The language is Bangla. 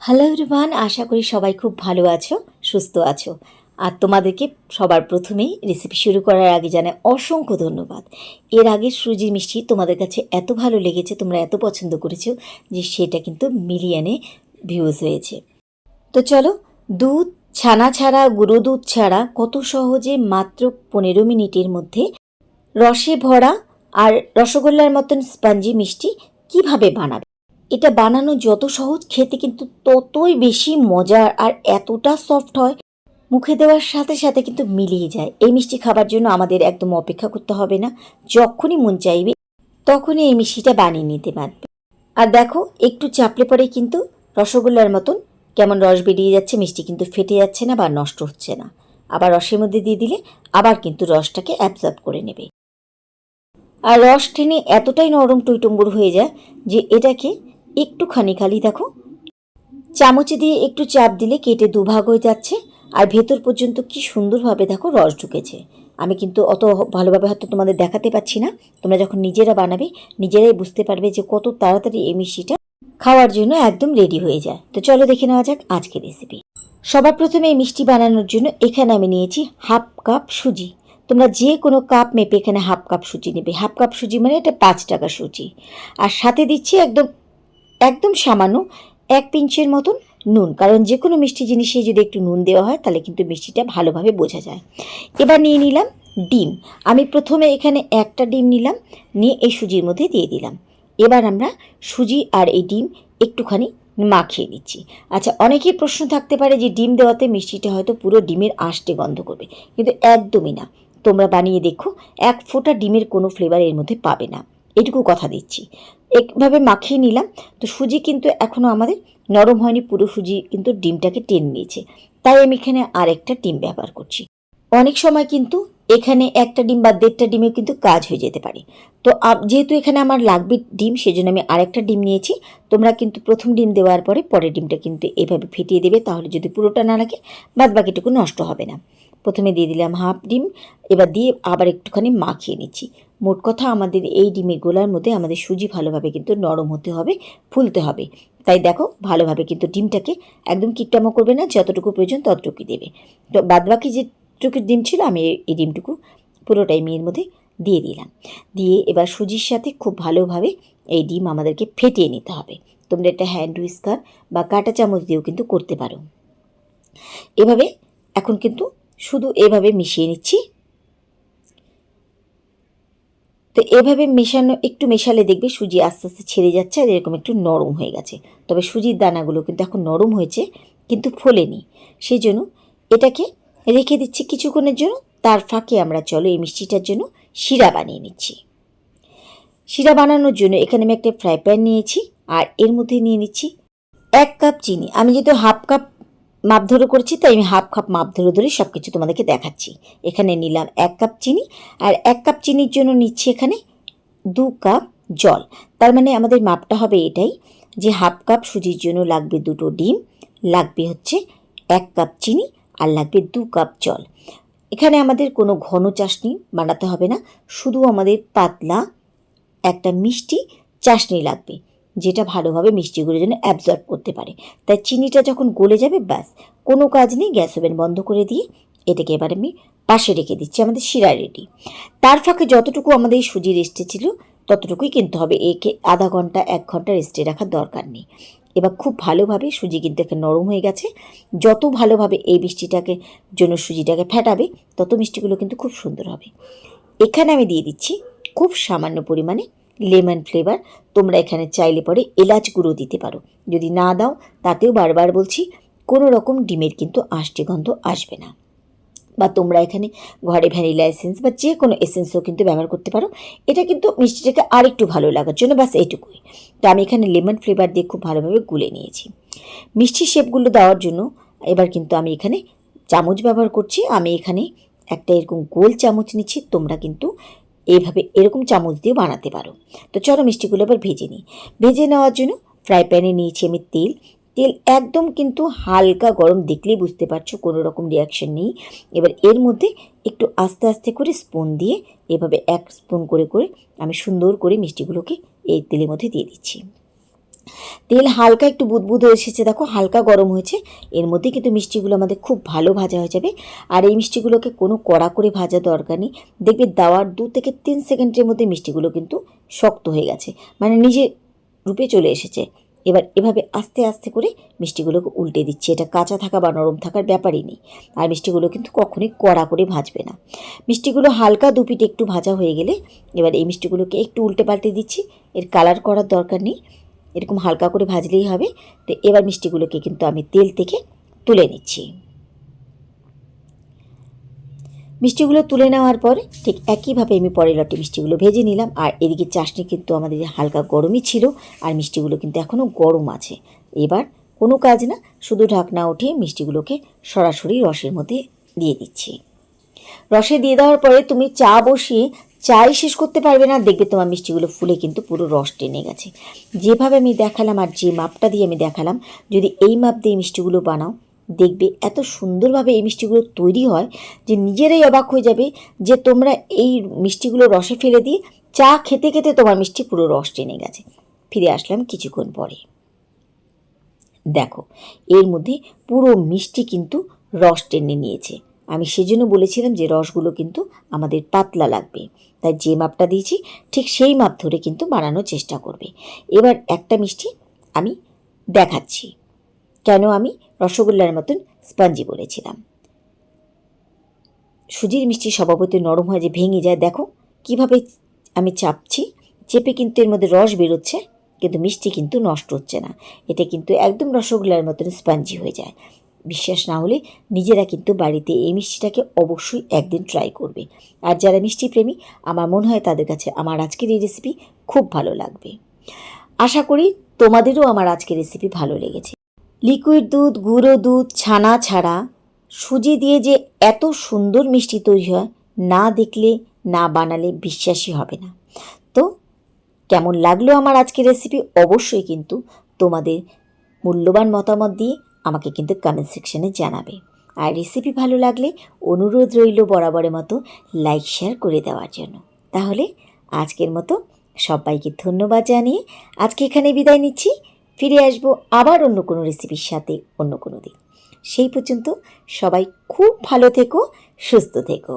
হ্যালো এভরিওয়ান, আশা করি সবাই খুব ভালো আছো, সুস্থ আছো। আর তোমাদেরকে সবার প্রথমেই রেসিপি শুরু করার আগে জানাই অসংখ্য ধন্যবাদ। এর আগের সুজি মিষ্টি তোমাদের কাছে এত ভালো লেগেছে, তোমরা এত পছন্দ করেছো যে সেটা কিন্তু মিলিয়নে ভিউজ হয়েছে। তো চলো, দুধ ছানা ছাড়া, গুঁড়ো দুধ ছাড়া কত সহজে মাত্র 15 মিনিটের মধ্যে রসে ভরা আর রসগোল্লার মতন স্পঞ্জি মিষ্টি কিভাবে বানাবে। এটা বানানো যত সহজ, খেতে কিন্তু ততই বেশি মজার আর এতটা সফট হয়, মুখে দেওয়ার সাথে সাথে কিন্তু মিলিয়ে যায়। এই মিষ্টি খাবার জন্য আমাদের একদম অপেক্ষা করতে হবে না, যখনই মন চাইবে তখনই এই মিষ্টিটা বানিয়ে নিতে পারবে। আর দেখো, একটু চাপলে পরে কিন্তু রসগোল্লার মতন কেমন রস বেরিয়ে যাচ্ছে, মিষ্টি কিন্তু ফেটে যাচ্ছে না বা নষ্ট হচ্ছে না। আবার রসের মধ্যে দিয়ে দিলে আবার কিন্তু রসটাকে অ্যাবজর্ব করে নেবে। আর রস টেনে এতটাই নরম টইটম্বুর হয়ে যায় যে এটাকে একটুখানি খালি দেখো চামচে দিয়ে একটু চাপ দিলে কেটে দুভাগ হয়ে যাচ্ছে। আর ভেতর পর্যন্ত কি সুন্দরভাবে দেখো রস ঢুকেছে। আমি কিন্তু অত ভালোভাবে হয়তো তোমাদের দেখাতে পাচ্ছি না, তোমরা যখন নিজেরা বানাবে নিজেরাই বুঝতে পারবে যে কত তাড়াতাড়ি এই মিষ্টিটা খাওয়ার জন্য একদম রেডি হয়ে যায়। তো চলো দেখে নেওয়া যাক আজকের রেসিপি। সবার প্রথমে এই মিষ্টি বানানোর জন্য এখানে আমি নিয়েছি হাফ কাপ সুজি। তোমরা যে কোনো কাপ মেপে এখানে হাফ কাপ সুজি নেবে। হাফ কাপ সুজি মানে এটা 5 টাকা সুজি। আর সাথে দিচ্ছি একদম একদম সামান্য 1 পিঞ্চের মতন নুন, কারণ যে কোনো মিষ্টি জিনিসে যদি একটু নুন দেওয়া হয় তাহলে কিন্তু মিষ্টিটা ভালোভাবে বোঝা যায়। এবার নিয়ে নিলাম ডিম। আমি প্রথমে এখানে একটা ডিম নিলাম, নিয়ে এই সুজির মধ্যে দিয়ে দিলাম। এবার আমরা সুজি আর এই ডিম একটুখানি মাখিয়ে নিচ্ছি। আচ্ছা, অনেকেই প্রশ্ন থাকতে পারে যে ডিম দেওয়াতে মিষ্টিটা হয়তো পুরো ডিমের আঁশটে গন্ধ করবে, কিন্তু একদমই না। তোমরা বানিয়ে দেখো, 1 ফোঁটা ডিমের কোনো ফ্লেভার এর মধ্যে পাবে না, এটুকু কথা দিচ্ছি। একভাবে মাখিয়ে নিলাম। তো সুজি কিন্তু এখনও আমাদের নরম হয়নি, পুরো সুজি কিন্তু ডিমটাকে টেনে নিয়েছে, তাই আমি এখানে আরেকটা ডিম ব্যবহার করছি। অনেক সময় কিন্তু এখানে একটা ডিম বা 1.5টা ডিমেও কিন্তু কাজ হয়ে যেতে পারে। তো যেহেতু এখানে আমার লাগবে ডিম, সেজন্য আমি আরেকটা ডিম নিয়েছি। তোমরা কিন্তু প্রথম ডিম দেওয়ার পরে পরের ডিমটা কিন্তু এভাবে ফেটিয়ে দেবে, তাহলে যদি পুরোটা না লাগে বাদ বাকিটুকু নষ্ট হবে না। প্রথমে দিয়ে দিলাম হাফ ডিম, এবার দিয়ে আবার একটুখানি মাখিয়ে নিচ্ছি। মোট কথা, আমাদের এই ডিমের গোলার মধ্যে আমাদের সুজি ভালোভাবে কিন্তু নরম হতে হবে, ফুলতে হবে। তাই দেখো, ভালোভাবে কিন্তু ডিমটাকে একদম কিপটামো করবে না, যতটুকু প্রয়োজন ততটুকুই দেবে। তো বাদবাকি যেটুকু ডিম ছিল আমি এই ডিমটুকু পুরোটাই এর মধ্যে দিয়ে দিলাম। দিয়ে এবার সুজির সাথে খুব ভালোভাবে এই ডিম আমাদেরকে ফেটিয়ে নিতে হবে। তোমরা এটা হ্যান্ড হুইস্কার বা কাঁটা চামচ দিয়েও কিন্তু করতে পারো। এভাবে এখন কিন্তু শুধু এভাবে মিশিয়ে নিচ্ছি। তো এভাবে একটু মেশালে দেখবে সুজি আস্তে আস্তে ছেড়ে যাচ্ছে আর এরকম একটু নরম হয়ে গেছে। তবে সুজির দানাগুলো কিন্তু এখন নরম হয়েছে, কিন্তু ফোলেনি। সেই জন্য এটাকে রেখে দিচ্ছি কিছুক্ষণের জন্য। তার ফাঁকে আমরা চলো এই মিষ্টিটার জন্য শিরা বানিয়ে নিচ্ছি। শিরা বানানোর জন্য এখানে আমি একটা ফ্রাই প্যান নিয়েছি, আর এর মধ্যে নিয়ে নিচ্ছি 1 কাপ চিনি। আমি যেহেতু হাফ কাপ মাপ ধরে করছি, তাই আমি হাফ কাপ মাপ ধরে ধরে সব কিছু তোমাদেরকে দেখাচ্ছি। এখানে নিলাম 1 কাপ চিনি, আর 1 কাপ চিনির জন্য নিচ্ছি এখানে 2 কাপ জল। তার মানে আমাদের মাপটা হবে এটাই, যে হাফ কাপ সুজির জন্য লাগবে 2টো ডিম, লাগবে হচ্ছে 1 কাপ চিনি, আর লাগবে 2 কাপ জল। এখানে আমাদের কোনো ঘন চাশনি বানাতে হবে না, শুধু আমাদের পাতলা একটা মিষ্টি চাশনি লাগবে, যেটা ভালোভাবে মিষ্টিগুলোর জন্য অ্যাবজর্ব করতে পারে। তাই চিনিটা যখন গলে যাবে ব্যাস, কোনো কাজ নেই, গ্যাস ওভেন বন্ধ করে দিয়ে এটাকে এবার আমি পাশে রেখে দিচ্ছি। আমাদের শিরা রেডি। তার ফাঁকে যতটুকু আমাদের সুজি রেস্টে ছিল ততটুকুই কিনতে হবে, একে আধা ঘন্টা 1 ঘন্টা রেস্টে রাখার দরকার নেই। এবার খুব ভালোভাবে সুজি কিন্তু একটা নরম হয়ে গেছে। যত ভালোভাবে এই মিষ্টিটাকে জন্য সুজিটাকে ফেটাবে, তত মিষ্টিগুলো কিন্তু খুব সুন্দর হবে। এখানে আমি দিয়ে দিচ্ছি খুব সামান্য পরিমাণে লেমন ফ্লেভার। তোমরা এখানে চাইলে পরে এলাচ গুঁড়ো দিতে পারো, যদি না দাও তাতেও বারবার বলছি কোনো রকম ডিমের কিন্তু আষ্টে গন্ধ আসবে না। বা তোমরা এখানে ঘরে ভ্যানিলা এসেন্স বা যে কোনো এসেন্সও কিন্তু ব্যবহার করতে পারো। এটা কিন্তু মিষ্টিটাকে আরেকটু ভালো লাগার জন্য, ব্যাস এইটুকুই। তো আমি এখানে লেমন ফ্লেভার দিয়ে খুব ভালোভাবে গুলে নিয়েছি। মিষ্টির শেপগুলো দেওয়ার জন্য এবার কিন্তু আমি এখানে চামচ ব্যবহার করছি। আমি এখানে একটা এরকম গোল চামচ নিচ্ছি, তোমরা কিন্তু এইভাবে এরকম চামচ দিয়ে বানাতে পারো। তো চলো মিষ্টিগুলো এবার ভেজে নিই। ভেজে নেওয়ার জন্য ফ্রাই প্যানে নিয়েছি আমি তেল। তেল একদম কিন্তু হালকা গরম, দেখলেই বুঝতে পারছো কোনো রকম রিয়াকশন নেই। এবার এর মধ্যে একটু আস্তে আস্তে করে স্পুন দিয়ে এভাবে 1 স্পুন করে করে আমি সুন্দর করে মিষ্টিগুলোকে এই তেলের মধ্যে দিয়ে দিচ্ছি। তেল হালকা একটু বুদবুদ হয়ে এসেছে, দেখো হালকা গরম হয়েছে। এর মধ্যে কিন্তু মিষ্টিগুলো আমাদের খুব ভালো ভাজা হয়ে যাবে। আর এই মিষ্টিগুলোকে কোনো কড়া করে ভাজা দরকার নেই। দেখবে দেওয়ার 2 থেকে 3 সেকেন্ডের মধ্যে মিষ্টিগুলো কিন্তু শক্ত হয়ে গেছে, মানে নিজে রূপে চলে এসেছে। এবার এভাবে আস্তে আস্তে করে মিষ্টিগুলোকে উল্টে দিচ্ছি। এটা কাঁচা থাকা বা নরম থাকার ব্যাপারই নেই। আর মিষ্টিগুলো কিন্তু কখনোই কড়া করে ভাজবে না। মিষ্টিগুলো হালকা দুপিটে একটু ভাজা হয়ে গেলে এবার এই মিষ্টিগুলোকে একটু উল্টে পাল্টে দিচ্ছি। এর কালার করার দরকার নেই, এরকম হালকা করে ভাজলেই হবে। তো এবার মিষ্টিগুলোকে কিন্তু আমি তেল থেকে তুলে নিচ্ছি। মিষ্টিগুলো তুলে নেওয়ার পর ঠিক একইভাবে আমি পরের লটে মিষ্টিগুলো ভেজে নিলাম। আর এদিকে চাশনি কিন্তু আমাদের হালকা গরমই ছিল, আর মিষ্টিগুলো কিন্তু এখনও গরম আছে। এবার কোনো কাজ না, শুধু ঢাকনা উঠিয়ে মিষ্টিগুলোকে সরাসরি রসের মধ্যে দিয়ে দিচ্ছি। রসে দিয়ে দেওয়ার পরে তুমি চা বসিয়ে চাই শেষ করতে পারবে না, দেখবে তোমার মিষ্টিগুলো ফুলে কিন্তু পুরো রস টেনে গেছে। যেভাবে আমি দেখালাম আর যে মাপটা দিয়ে আমি দেখালাম, যদি এই মাপ দিয়ে মিষ্টিগুলো বানাও, দেখবে এত সুন্দরভাবে এই মিষ্টিগুলো তৈরি হয় যে নিজেরাই অবাক হয়ে যাবে যে তোমরা এই মিষ্টিগুলো রসে ফেলে দিয়ে চা খেতে খেতে তোমার মিষ্টি পুরো রস টেনে গেছে। ফিরে আসলাম কিছুক্ষণ পরে, দেখো এর মধ্যে পুরো মিষ্টি কিন্তু রস টেনে নিয়েছে। আমি সেজন্য বলেছিলাম যে রসগুলো কিন্তু আমাদের পাতলা লাগবে, তাই যে মাপটা দিয়েছি ঠিক সেই মাপ ধরে কিন্তু বানানোর চেষ্টা করবে। এবার একটা মিষ্টি আমি দেখাচ্ছি কেন আমি রসগোল্লার মতন স্পঞ্জি বলেছিলাম। সুজির মিষ্টি স্বভাবতই নরম হয় যে ভেঙে যায়, দেখো কিভাবে আমি চাপছি, চেপে কিন্তু এর মধ্যে রস বেরোচ্ছে, কিন্তু মিষ্টি কিন্তু নষ্ট হচ্ছে না। এটা কিন্তু একদম রসগোল্লার মতন স্পঞ্জি হয়ে যায়। বিশ্বাস না হলে নিজেরা কিন্তু বাড়িতে এই মিষ্টিটাকে অবশ্যই একদিন ট্রাই করবে। আর যারা মিষ্টি প্রেমী, আমার মনে হয় তাদের কাছে আমার আজকের এই রেসিপি খুব ভালো লাগবে। আশা করি তোমাদেরও আমার আজকের রেসিপি ভালো লেগেছে। লিকুইড দুধ, গুঁড়ো দুধ, ছানা ছাড়া সুজি দিয়ে যে এত সুন্দর মিষ্টি তৈরি হয়, না দেখলে না বানালে বিশ্বাসই হবে না। তো কেমন লাগলো আমার আজকের রেসিপি, অবশ্যই কিন্তু তোমাদের মূল্যবান মতামত দিয়ে আমাকে কিন্তু কমেন্ট সেকশনে জানাবে। আর রেসিপি ভালো লাগলে অনুরোধ রইল বরাবরের মতো লাইক শেয়ার করে দেওয়ার জন্য। তাহলে আজকের মতো সবাইকে ধন্যবাদ জানিয়ে আজকে এখানে বিদায় নিচ্ছি। ফিরে আসবো আবার অন্য কোনো রেসিপির সাথে অন্য কোনো দিন। সেই পর্যন্ত সবাই খুব ভালো থেকো, সুস্থ থেকো।